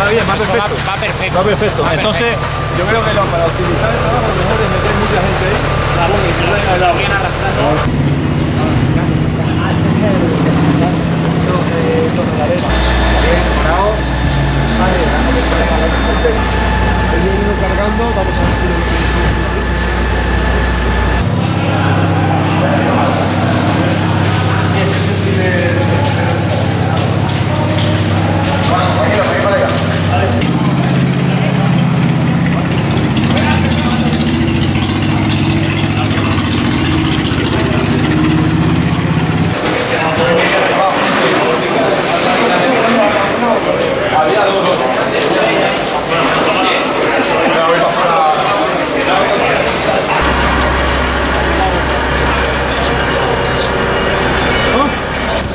va bien, va perfecto. Va perfecto. Va perfecto. Va Entonces, perfecto. yo creo que para optimizar el trabajo, lo mejor es meter mucha gente ahí. Claro, y que vayan al lado. bien arrastrando. Ahí viene uno cargando, vamos a ver si lo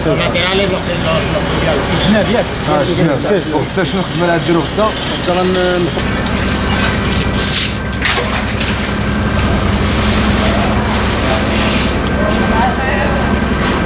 Los laterales, los هنا ديالك سير فوق حتى شنو نخدم على الدرو غدا غنحط